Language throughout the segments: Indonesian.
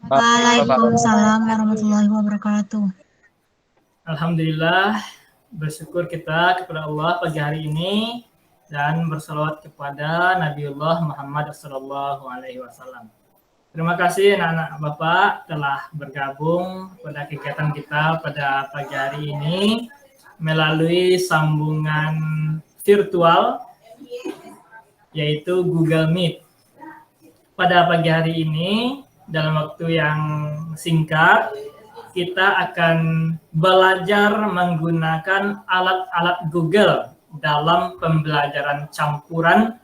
Waalaikumsalam warahmatullahi wabarakatuh. Alhamdulillah, bersyukur kita kepada Allah pagi hari ini dan bersalawat kepada Nabiullah Muhammad SAW. Terima kasih anak-anak Bapak telah bergabung pada kegiatan kita pada pagi hari ini melalui sambungan virtual yaitu Google Meet. Pada pagi hari ini dalam waktu yang singkat kita akan belajar menggunakan alat-alat Google dalam pembelajaran campuran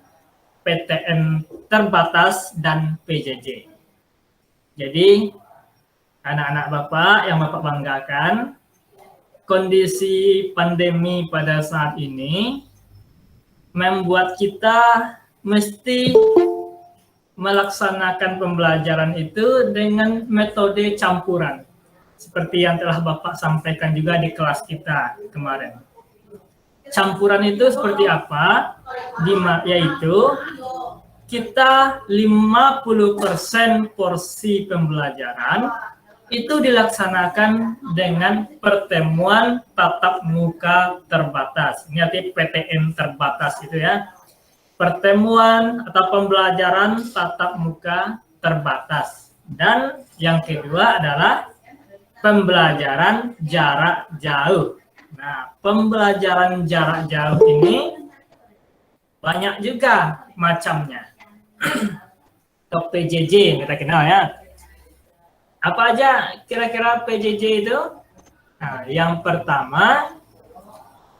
PTN terbatas dan PJJ. Jadi, anak-anak Bapak yang Bapak banggakan, kondisi pandemi pada saat ini membuat kita mesti melaksanakan pembelajaran itu dengan metode campuran. Seperti yang telah Bapak sampaikan juga di kelas kita kemarin. Campuran itu seperti apa? Yaitu kita 50% porsi pembelajaran itu dilaksanakan dengan pertemuan tatap muka terbatas. Ini artinya PTN terbatas itu ya. Pertemuan atau pembelajaran tatap muka terbatas. Dan yang kedua adalah pembelajaran jarak jauh. Nah, pembelajaran jarak jauh ini banyak juga macamnya. Atau PJJ yang kita kenal ya. Apa aja kira-kira PJJ itu? Nah, yang pertama,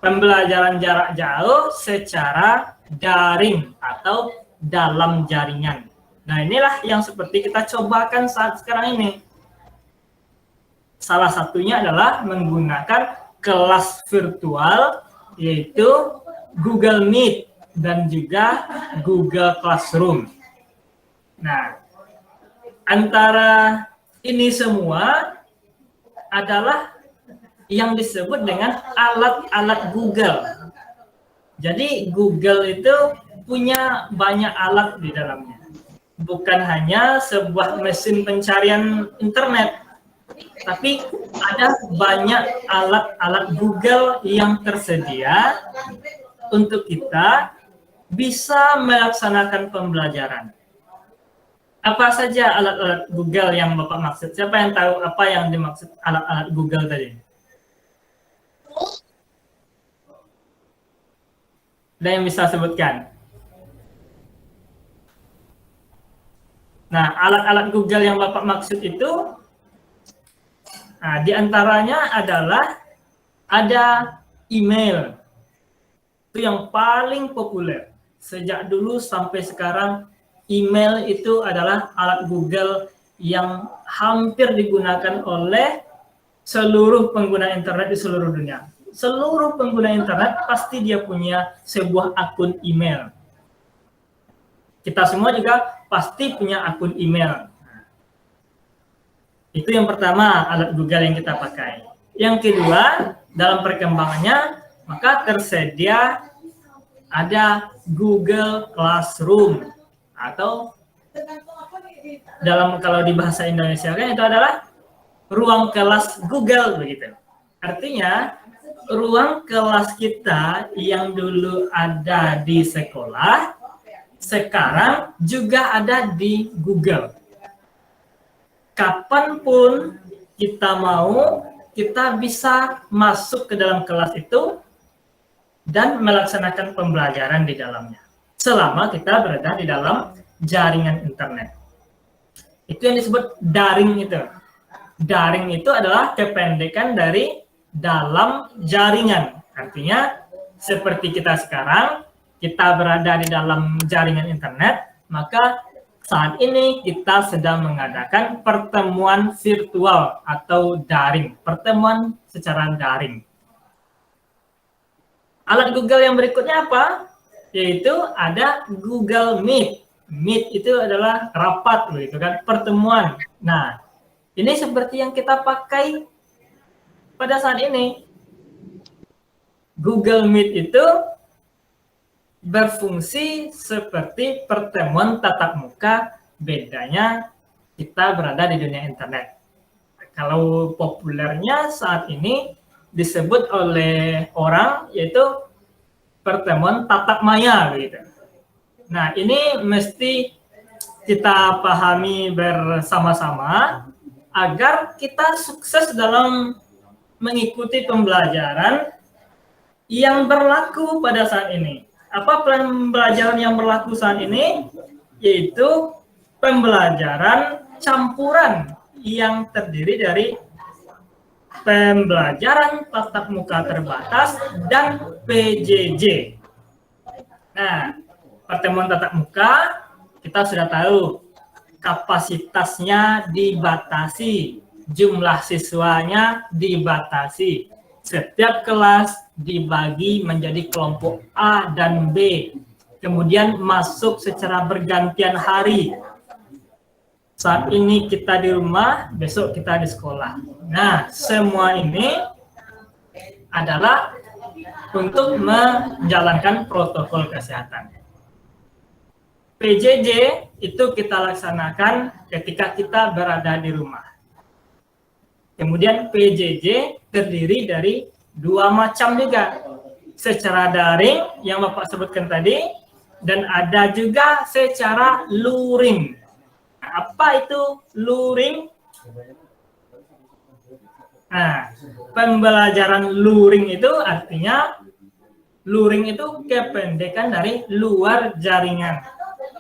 pembelajaran jarak jauh secara daring atau dalam jaringan. Nah, inilah yang seperti kita cobakan saat sekarang ini. Salah satunya adalah menggunakan kelas virtual, yaitu Google Meet dan juga Google Classroom. Nah, antara ini semua adalah yang disebut dengan alat-alat Google. Jadi Google itu punya banyak alat di dalamnya. Bukan hanya sebuah mesin pencarian internet, tapi ada banyak alat-alat Google yang tersedia untuk kita bisa melaksanakan pembelajaran. Apa saja alat-alat Google yang Bapak maksud? Siapa yang tahu apa yang dimaksud alat-alat Google tadi? Ada yang bisa sebutkan? Nah, alat-alat Google yang Bapak maksud itu, nah, diantaranya adalah ada email. Itu yang paling populer. Sejak dulu sampai sekarang, email itu adalah alat Google yang hampir digunakan oleh seluruh pengguna internet di seluruh dunia. Seluruh pengguna internet pasti dia punya sebuah akun email. Kita semua juga pasti punya akun email. Itu yang pertama, alat Google yang kita pakai. Yang kedua, dalam perkembangannya, maka tersedia ada Google Classroom atau dalam kalau di bahasa Indonesia kan itu adalah ruang kelas Google begitu. Artinya ruang kelas kita yang dulu ada di sekolah sekarang juga ada di Google. Kapanpun kita mau, kita bisa masuk ke dalam kelas itu dan melaksanakan pembelajaran di dalamnya. Selama kita berada di dalam jaringan internet. Itu yang disebut daring itu. Daring itu adalah kependekan dari dalam jaringan. Artinya seperti kita sekarang, kita berada di dalam jaringan internet, maka saat ini kita sedang mengadakan pertemuan virtual atau daring. Pertemuan secara daring. Alat Google yang berikutnya apa? Yaitu ada Google Meet. Meet itu adalah rapat, begitu kan, pertemuan. Nah, ini seperti yang kita pakai pada saat ini. Google Meet itu berfungsi seperti pertemuan tatap muka, bedanya kita berada di dunia internet. Kalau populernya saat ini disebut oleh orang yaitu pertemuan tatap maya gitu. Nah, ini mesti kita pahami bersama-sama agar kita sukses dalam mengikuti pembelajaran yang berlaku pada saat ini. Apa pembelajaran yang berlaku saat ini? Yaitu pembelajaran campuran yang terdiri dari pembelajaran tatap muka terbatas dan PJJ. Nah, pertemuan tatap muka kita sudah tahu kapasitasnya dibatasi, jumlah siswanya dibatasi. Setiap kelas dibagi menjadi kelompok A dan B. Kemudian masuk secara bergantian hari. Saat ini kita di rumah, besok kita di sekolah. Nah, semua ini adalah untuk menjalankan protokol kesehatan. PJJ itu kita laksanakan ketika kita berada di rumah. Kemudian PJJ terdiri dari dua macam juga. Secara daring yang Bapak sebutkan tadi, dan ada juga secara luring. Apa itu luring? Nah, pembelajaran luring itu artinya, luring itu kependekan dari luar jaringan.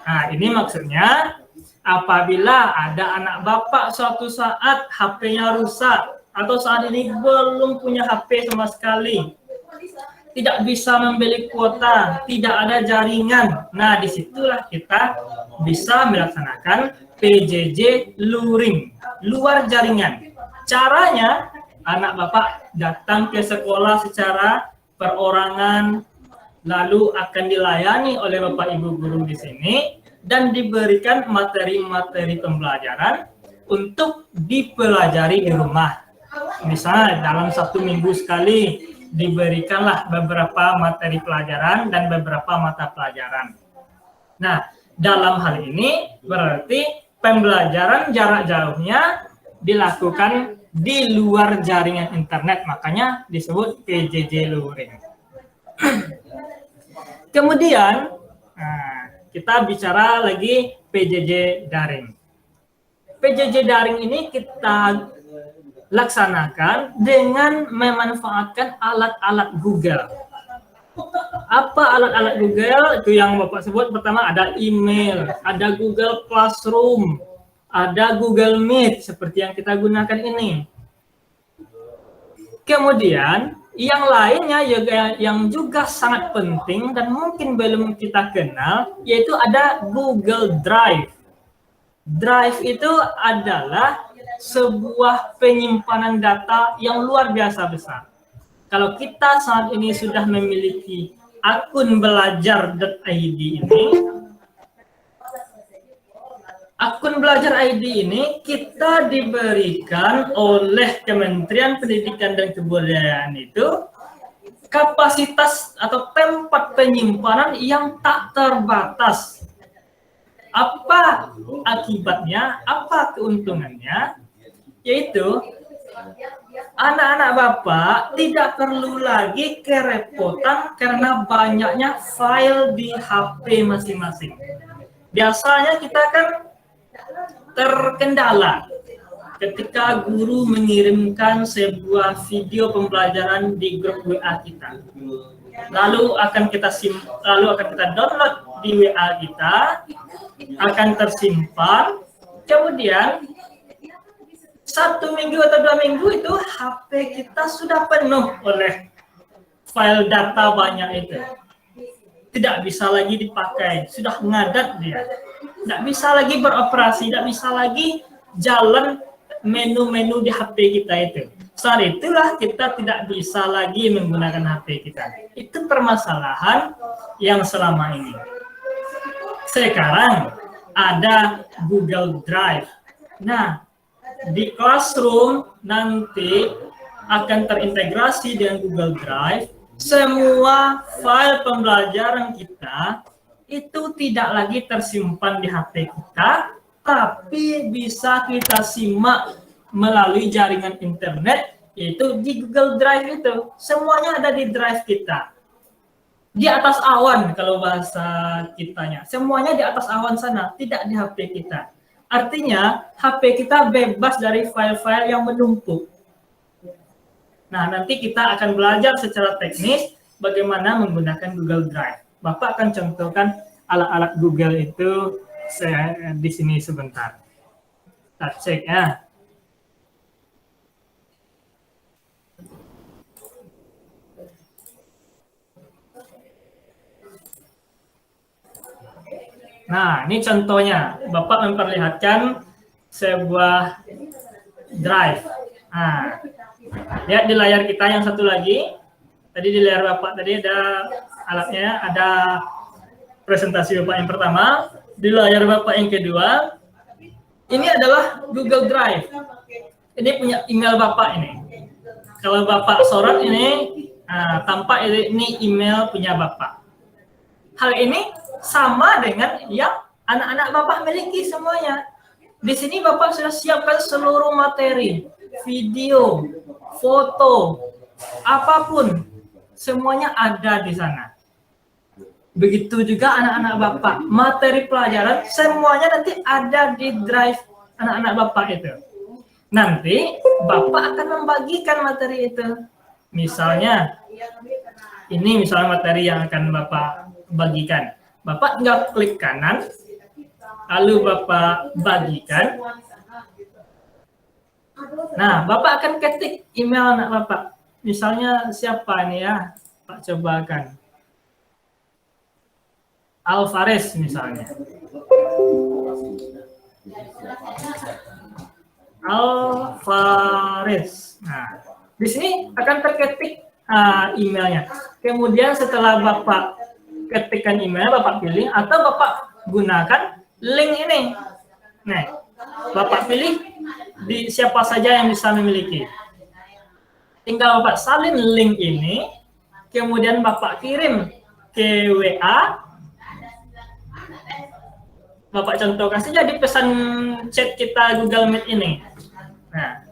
Nah, ini maksudnya apabila ada anak Bapak suatu saat HP-nya rusak atau saat ini belum punya HP sama sekali, tidak bisa membeli kuota, tidak ada jaringan. Nah, disitulah kita bisa melaksanakan PJJ luring, luar jaringan. Caranya, anak Bapak datang ke sekolah secara perorangan, lalu akan dilayani oleh Bapak Ibu guru di sini dan diberikan materi-materi pembelajaran untuk dipelajari di rumah. Misalnya dalam 1 minggu sekali diberikanlah beberapa materi pelajaran dan beberapa mata pelajaran. Nah, dalam hal ini berarti pembelajaran jarak jauhnya dilakukan di luar jaringan internet, makanya disebut PJJ luring. Kemudian kita bicara lagi PJJ daring. PJJ daring ini kita laksanakan dengan memanfaatkan alat-alat Google. Apa alat-alat Google? Itu yang Bapak sebut, pertama ada email, ada Google Classroom, ada Google Meet seperti yang kita gunakan ini. Kemudian yang lainnya yang juga sangat penting dan mungkin belum kita kenal, yaitu ada Google Drive. Drive itu adalah sebuah penyimpanan data yang luar biasa besar. Kalau kita saat ini sudah memiliki akun belajar.id ini, akun belajar ID ini kita diberikan oleh Kementerian Pendidikan dan Kebudayaan itu kapasitas atau tempat penyimpanan yang tak terbatas. Apa akibatnya? Apa keuntungannya? Yaitu anak-anak Bapak tidak perlu lagi kerepotan karena banyaknya file di HP masing-masing. Biasanya kita kan terkendala ketika guru mengirimkan sebuah video pembelajaran di grup WA kita. Lalu akan kita download di WA kita, akan tersimpan. Kemudian 1 minggu atau 2 minggu itu HP kita sudah penuh oleh file data banyak itu. Tidak bisa lagi dipakai, sudah ngadat dia. Tidak bisa lagi beroperasi, tidak bisa lagi jalan menu-menu di HP kita itu. Saat itulah kita tidak bisa lagi menggunakan HP kita. Itu permasalahan yang selama ini. Sekarang ada Google Drive. Nah, di Classroom nanti akan terintegrasi dengan Google Drive. Semua file pembelajaran kita itu tidak lagi tersimpan di HP kita, tapi bisa kita simak melalui jaringan internet, yaitu di Google Drive itu. Semuanya ada di drive kita. Di atas awan kalau bahasa kitanya. Semuanya di atas awan sana, tidak di HP kita. Artinya, HP kita bebas dari file-file yang menumpuk. Nah, nanti kita akan belajar secara teknis bagaimana menggunakan Google Drive. Bapak akan contohkan alat-alat Google itu di sini sebentar. Kita cek ya. Nah, ini contohnya. Bapak memperlihatkan sebuah drive. Nah, lihat di layar kita yang satu lagi. Tadi di layar Bapak tadi ada alatnya, ada presentasi Bapak yang pertama. Di layar Bapak yang kedua, ini adalah Google Drive. Ini punya email Bapak ini. Kalau Bapak sorot ini, tampak ini email punya Bapak. Hal ini sama dengan yang anak-anak Bapak miliki semuanya. Di sini Bapak sudah siapkan seluruh materi, video, foto, apapun, semuanya ada di sana. Begitu juga anak-anak Bapak, materi pelajaran semuanya nanti ada di drive anak-anak Bapak itu. Nanti Bapak akan membagikan materi itu. Misalnya, ini misalnya materi yang akan Bapak bagikan. Bapak tinggal klik kanan, lalu Bapak bagikan. Nah, Bapak akan ketik email anak Bapak. Misalnya siapa ini ya? Pak cobakan. Alvarez misalnya. Alvarez. Nah, di sini akan terketik emailnya. Kemudian setelah Bapak ketikkan email, Bapak pilih atau Bapak gunakan link ini. Nah, Bapak pilih di siapa saja yang bisa memiliki. Tinggal Bapak salin link ini, kemudian Bapak kirim ke WA. Bapak contohkan saja di pesan chat kita Google Meet ini. Nah,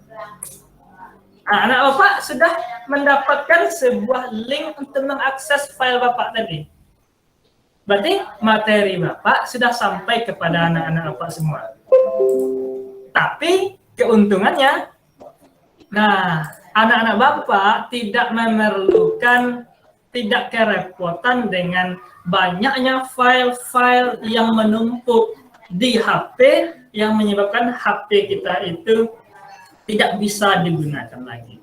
anak Bapak sudah mendapatkan sebuah link untuk mengakses file Bapak tadi. Berarti materi Bapak sudah sampai kepada anak-anak Bapak semua. Tapi keuntungannya, nah, anak-anak Bapak tidak memerlukan, tidak kerepotan dengan banyaknya file-file yang menumpuk di HP yang menyebabkan HP kita itu tidak bisa digunakan lagi.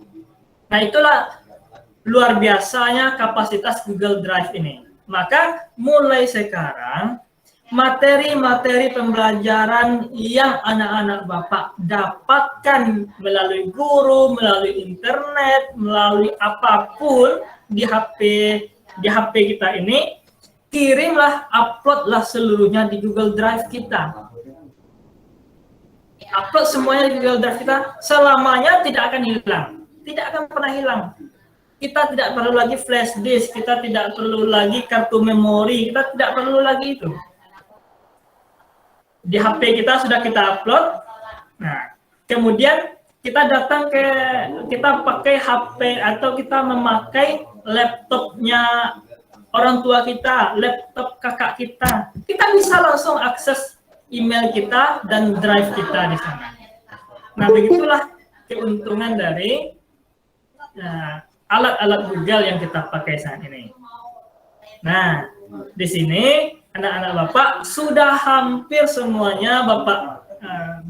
Nah, itulah luar biasanya kapasitas Google Drive ini. Maka mulai sekarang materi-materi pembelajaran yang anak-anak Bapak dapatkan melalui guru, melalui internet, melalui apapun di HP kita ini, kirimlah, uploadlah seluruhnya di Google Drive kita. Upload semuanya di Google Drive kita, selamanya tidak akan hilang, tidak akan pernah hilang. Kita tidak perlu lagi flash disk, kita tidak perlu lagi kartu memori, kita tidak perlu lagi itu. Di HP kita sudah kita upload. Nah, kemudian kita pakai HP atau kita memakai laptopnya orang tua kita, laptop kakak kita. Kita bisa langsung akses email kita dan drive kita di sana. Nah, begitulah keuntungan dari alat-alat Google yang kita pakai saat ini. Nah, di sini anak-anak Bapak sudah hampir semuanya Bapak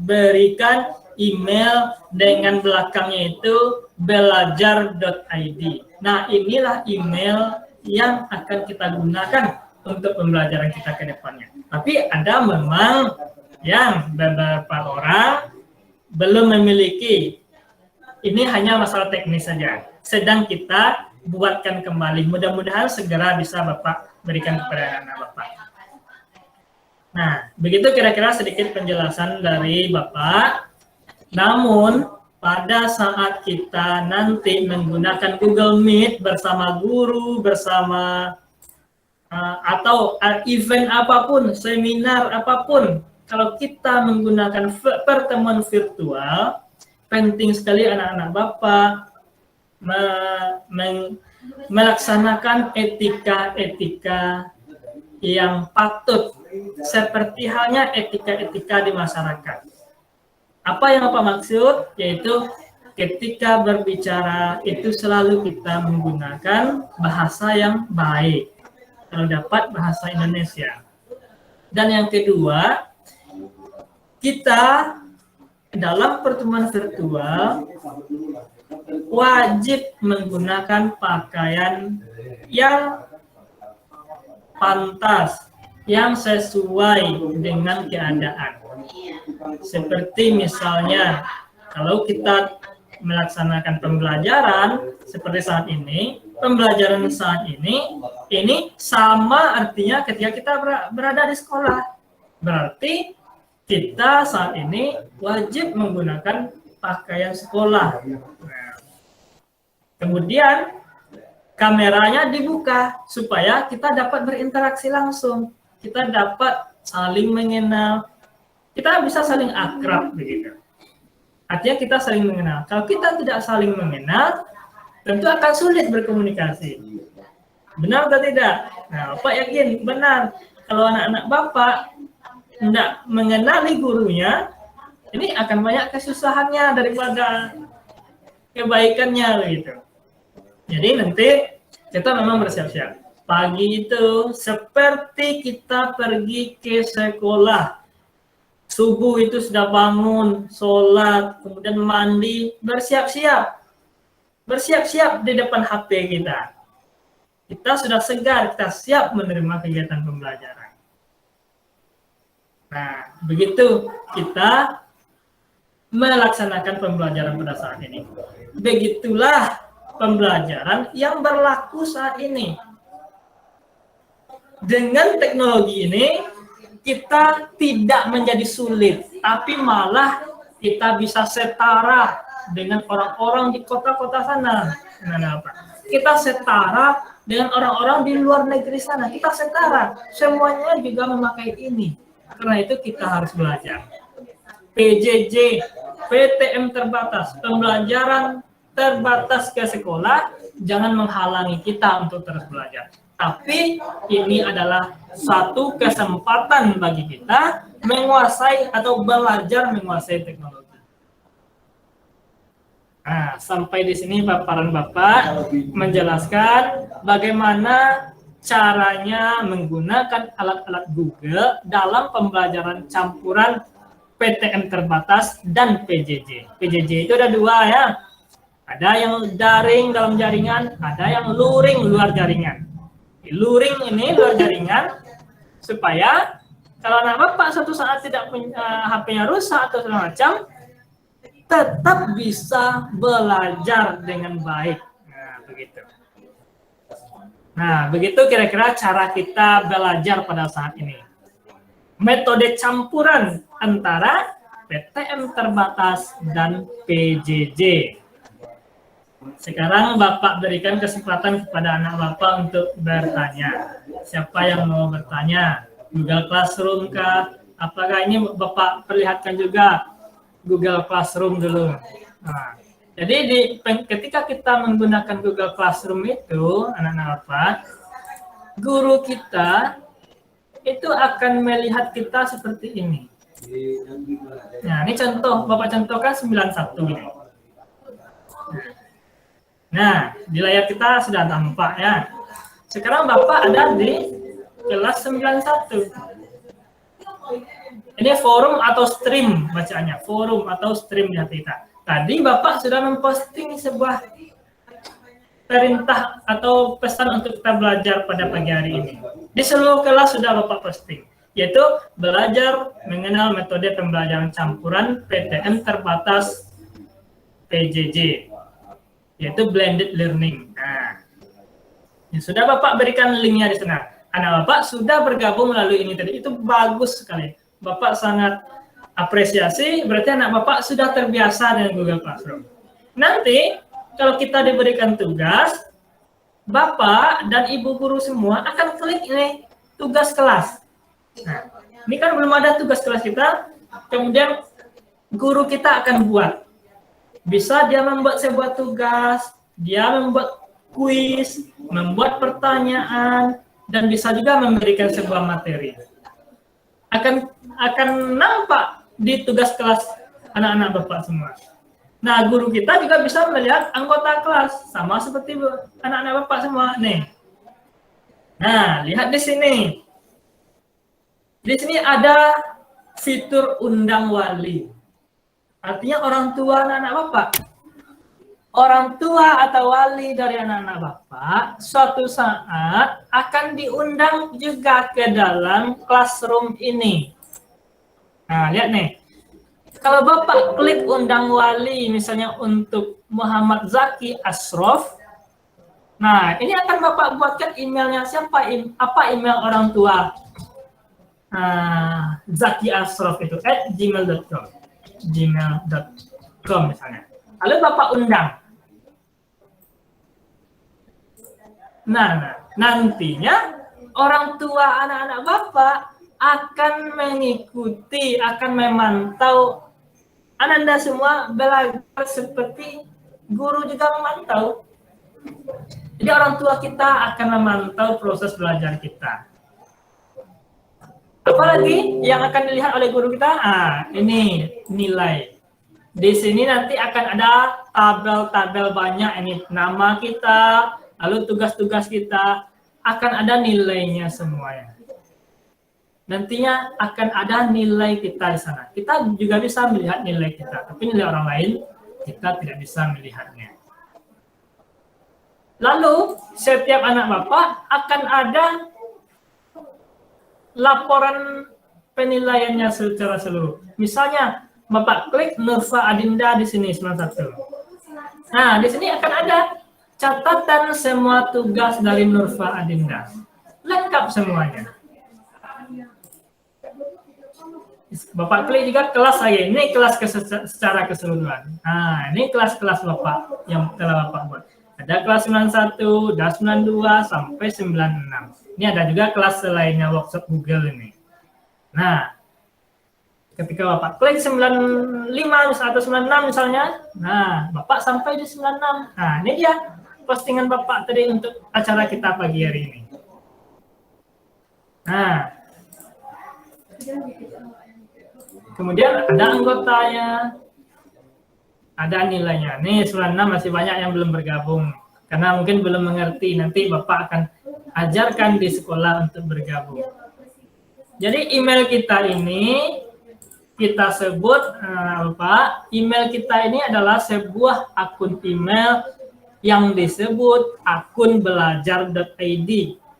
berikan email dengan belakangnya itu belajar.id. Nah, inilah email yang akan kita gunakan untuk pembelajaran kita ke depannya. Tapi ada memang yang beberapa orang belum memiliki. Ini hanya masalah teknis saja. Sedang kita buatkan kembali. Mudah-mudahan segera bisa Bapak berikan kepada anak Bapak. Nah, begitu kira-kira sedikit penjelasan dari Bapak. Namun, pada saat kita nanti menggunakan Google Meet bersama guru, bersama atau event apapun, seminar apapun, kalau kita menggunakan pertemuan virtual, penting sekali anak-anak Bapak melaksanakan etika-etika yang patut, seperti halnya etika-etika di masyarakat. Apa yang Bapak maksud? Yaitu ketika berbicara itu selalu kita menggunakan bahasa yang baik, kalau dapat bahasa Indonesia. Dan yang kedua, kita dalam pertemuan virtual wajib menggunakan pakaian yang pantas, yang sesuai dengan keadaan. Seperti misalnya, kalau kita melaksanakan pembelajaran seperti saat ini, pembelajaran saat ini sama artinya ketika kita berada di sekolah. Berarti kita saat ini wajib menggunakan pakaian sekolah. Nah, kemudian kameranya dibuka supaya kita dapat berinteraksi langsung, kita dapat saling mengenal, kita bisa saling akrab begitu. Artinya kita saling mengenal. Kalau kita tidak saling mengenal, tentu akan sulit berkomunikasi. Benar atau tidak? Nah, Bapak yakin benar. Kalau anak-anak Bapak tidak mengenali gurunya, ini akan banyak kesusahannya daripada kebaikannya gitu. Jadi nanti kita memang bersiap-siap. Pagi itu seperti kita pergi ke sekolah. Subuh itu sudah bangun, sholat, kemudian mandi, bersiap-siap. Bersiap-siap di depan HP kita. Kita sudah segar, kita siap menerima kegiatan pembelajaran. Nah, begitu kita melaksanakan pembelajaran pada saat ini. Begitulah pembelajaran yang berlaku saat ini. Dengan teknologi ini, kita tidak menjadi sulit, tapi malah kita bisa setara dengan orang-orang di kota-kota sana. Kita setara dengan orang-orang di luar negeri sana. Kita setara, semuanya juga memakai ini. Karena itu kita harus belajar. PJJ, PTM terbatas, pembelajaran terbatas ke sekolah, jangan menghalangi kita untuk terus belajar. Tapi ini adalah satu kesempatan bagi kita menguasai atau belajar menguasai teknologi. Nah, sampai di sini paparan Bapak menjelaskan bagaimana caranya menggunakan alat-alat Google dalam pembelajaran campuran PTM terbatas dan PJJ. PJJ itu ada dua ya. Ada yang daring dalam jaringan, ada yang luring luar jaringan. Luring ini luar jaringan supaya kalau anak Bapak suatu saat tidak punya HP-nya rusak atau segala macam, tetap bisa belajar dengan baik. Nah, begitu. Nah, begitu kira-kira cara kita belajar pada saat ini. Metode campuran antara PTM terbatas dan PJJ. Sekarang Bapak berikan kesempatan kepada anak Bapak untuk bertanya. Siapa yang mau bertanya? Google Classroom kah? Apakah ini Bapak perlihatkan juga Google Classroom dulu? Nah, jadi ketika kita menggunakan Google Classroom itu, anak-anak Bapak, guru kita itu akan melihat kita seperti ini. Nah, ini contoh, Bapak contohkan 91 ini. Nah, di layar kita sudah tampak ya. Sekarang Bapak ada di kelas 91. Ini forum atau stream bacaannya, forum atau stream di kita. Tadi Bapak sudah memposting sebuah perintah atau pesan untuk kita belajar pada pagi hari ini. Di seluruh kelas sudah Bapak posting, yaitu belajar mengenal metode pembelajaran campuran PTM terbatas PJJ. Yaitu blended learning. Nah, ya sudah Bapak berikan linknya di sana. Anak Bapak sudah bergabung melalui ini tadi. Itu bagus sekali. Bapak sangat apresiasi. Berarti anak Bapak sudah terbiasa dengan Google Classroom. Nanti kalau kita diberikan tugas, Bapak dan Ibu guru semua akan klik ini tugas kelas. Nah, Ini kan belum ada tugas kelas kita, kemudian guru kita akan buat. Bisa dia membuat sebuah tugas, dia membuat kuis, membuat pertanyaan, dan bisa juga memberikan sebuah materi. Akan nampak di tugas kelas anak-anak Bapak semua. Nah, guru kita juga bisa melihat anggota kelas, sama seperti anak-anak Bapak semua. Nih. Nah, lihat di sini. Di sini ada fitur undang wali. Artinya orang tua anak-anak Bapak. Orang tua atau wali dari anak-anak Bapak suatu saat akan diundang juga ke dalam classroom ini. Nah, lihat nih. Kalau Bapak klik undang wali misalnya untuk Muhammad Zaki Ashraf, nah ini akan Bapak buatkan emailnya siapa, apa email orang tua Zaki Ashraf itu @gmail.com misalnya. Lalu Bapak undang. Nah, nantinya orang tua anak-anak Bapak akan mengikuti, akan memantau Anda semua belajar seperti guru juga memantau. Jadi orang tua kita akan memantau proses belajar kita. Apalagi yang akan dilihat oleh guru kita? Ini nilai. Di sini nanti akan ada tabel-tabel banyak, ini nama kita, lalu tugas-tugas kita, akan ada nilainya semuanya. Nantinya akan ada nilai kita di sana. Kita juga bisa melihat nilai kita, tapi nilai orang lain kita tidak bisa melihatnya. Lalu setiap anak Bapak akan ada laporan penilaiannya secara seluruh. Misalnya Bapak klik Nurfa Adinda di sini 91. Nah, di sini akan ada catatan semua tugas dari Nurfa Adinda. Lengkap semuanya. Bapak klik juga kelas lagi. Ini kelas secara keseluruhan. Nah, ini kelas-kelas Bapak yang telah Bapak buat. Ada kelas 91, ada 92, sampai 96. Ini ada juga kelas selainnya workshop Google ini. Nah, ketika Bapak klik 95 atau 96 misalnya, nah, Bapak sampai di 96. Nah, ini dia postingan Bapak tadi untuk acara kita pagi hari ini. Nah, kemudian ada anggotanya, ada nilainya. Nih 96 masih banyak yang belum bergabung karena mungkin belum mengerti. Nanti Bapak akan ajarkan di sekolah untuk bergabung. Jadi email kita ini kita sebut Bapak, email kita ini adalah sebuah akun email yang disebut akun belajar.id,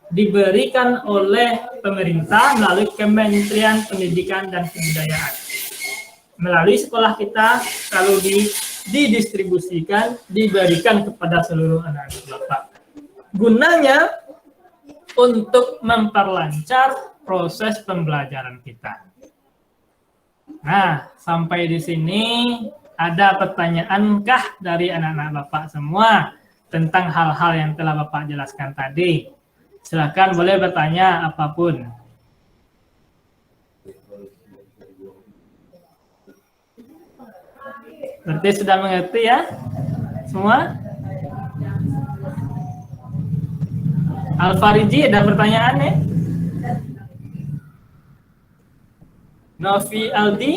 diberikan oleh pemerintah melalui Kementerian Pendidikan dan Kebudayaan. Melalui sekolah kita lalu didistribusikan, diberikan kepada seluruh anak-anak Bapak. Gunanya untuk memperlancar proses pembelajaran kita. Nah, sampai di sini ada pertanyaankah dari anak-anak Bapak semua tentang hal-hal yang telah Bapak jelaskan tadi? Silakan boleh bertanya apapun. Berarti sudah mengerti ya semua? Al-Fariji ada pertanyaan ya? Novi Aldi?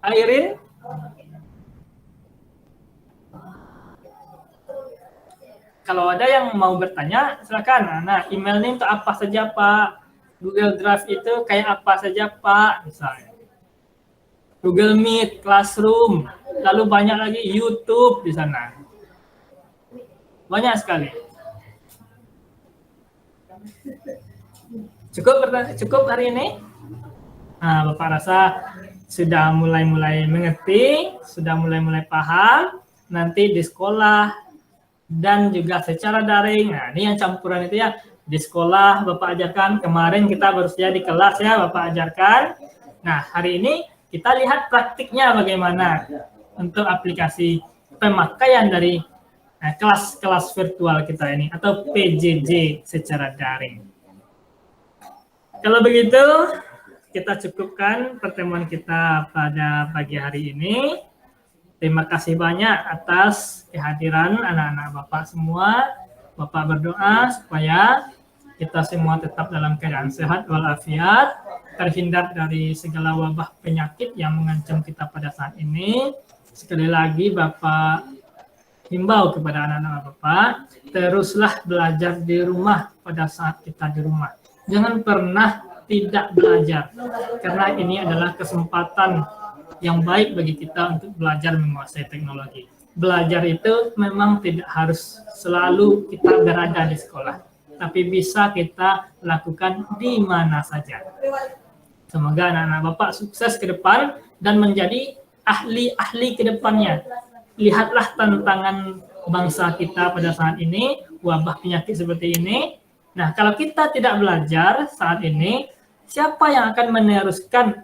Airin? Kalau ada yang mau bertanya, silakan. Nah, email ini untuk apa saja, Pak? Google Drive itu kayak apa saja, Pak? Misalnya. Google Meet, Classroom, lalu banyak lagi YouTube di sana. Banyak sekali. Cukup hari ini? Nah, Bapak rasa sudah mulai mengerti, sudah mulai paham. Nanti di sekolah dan juga secara daring. Nah, ini yang campuran itu ya. Di sekolah Bapak ajarkan, kemarin kita baru saja di kelas ya Bapak ajarkan. Nah, hari ini kita lihat praktiknya bagaimana untuk aplikasi pemakaian dari kelas-kelas virtual kita ini atau PJJ secara daring. Kalau begitu, kita cukupkan pertemuan kita pada pagi hari ini. Terima kasih banyak atas kehadiran anak-anak Bapak semua. Bapak berdoa supaya kita semua tetap dalam keadaan sehat walafiat, terhindar dari segala wabah penyakit yang mengancam kita pada saat ini. Sekali lagi Bapak himbau kepada anak-anak Bapak, teruslah belajar di rumah pada saat kita di rumah. Jangan pernah tidak belajar, karena ini adalah kesempatan yang baik bagi kita untuk belajar menguasai teknologi. Belajar itu memang tidak harus selalu kita berada di sekolah, tapi bisa kita lakukan di mana saja. Semoga anak-anak Bapak sukses ke depan dan menjadi ahli-ahli ke depannya. Lihatlah tantangan bangsa kita pada saat ini, wabah penyakit seperti ini. Nah, kalau kita tidak belajar saat ini, siapa yang akan meneruskan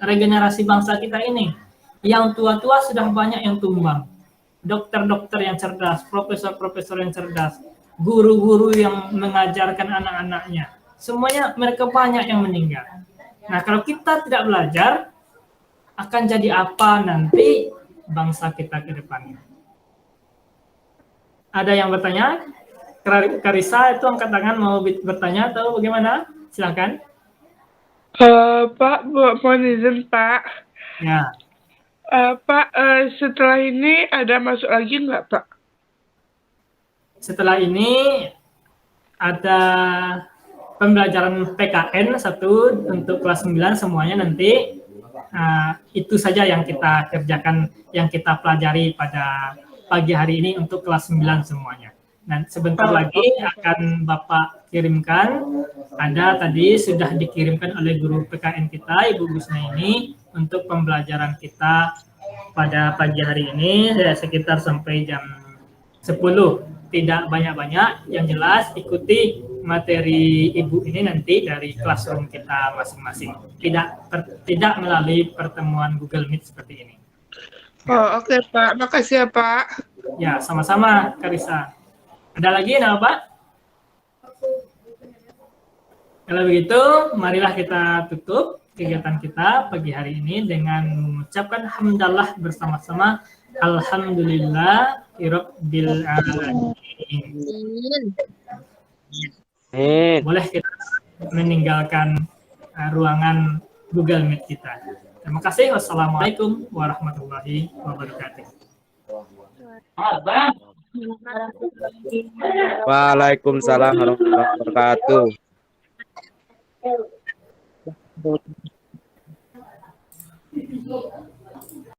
regenerasi bangsa kita ini? Yang tua-tua sudah banyak yang tumbang. Dokter-dokter yang cerdas, profesor-profesor yang cerdas, guru-guru yang mengajarkan anak-anaknya. Semuanya mereka banyak yang meninggal. Nah, kalau kita tidak belajar, akan jadi apa nanti bangsa kita ke depannya? Ada yang bertanya? Karisa itu angkat tangan mau bertanya atau bagaimana? Silakan. Pak, mohon izin Pak. Ya. Pak, setelah ini ada masuk lagi nggak Pak? Setelah ini ada pembelajaran PKN 1 untuk kelas 9 semuanya nanti. Itu saja yang kita kerjakan, yang kita pelajari pada pagi hari ini untuk kelas 9 semuanya. Dan sebentar lagi akan Bapak kirimkan, ada tadi sudah dikirimkan oleh guru PKN kita, Ibu Gusnaini, untuk pembelajaran kita pada pagi hari ini, sekitar sampai jam 10. Tidak banyak-banyak, yang jelas ikuti materi Ibu ini nanti dari classroom kita masing-masing. Tidak melalui pertemuan Google Meet seperti ini. Oh, oke Pak, makasih ya Pak. Ya, sama-sama Karisa. Ada lagi nama Pak? Kalau begitu, marilah kita tutup kegiatan kita pagi hari ini dengan mengucapkan hamdalah bersama-sama. Alhamdulillah rabbil alamin. Boleh kita meninggalkan ruangan Google Meet kita. Terima kasih. Wassalamualaikum warahmatullahi wabarakatuh. Waalaikumsalam warahmatullahi wabarakatuh.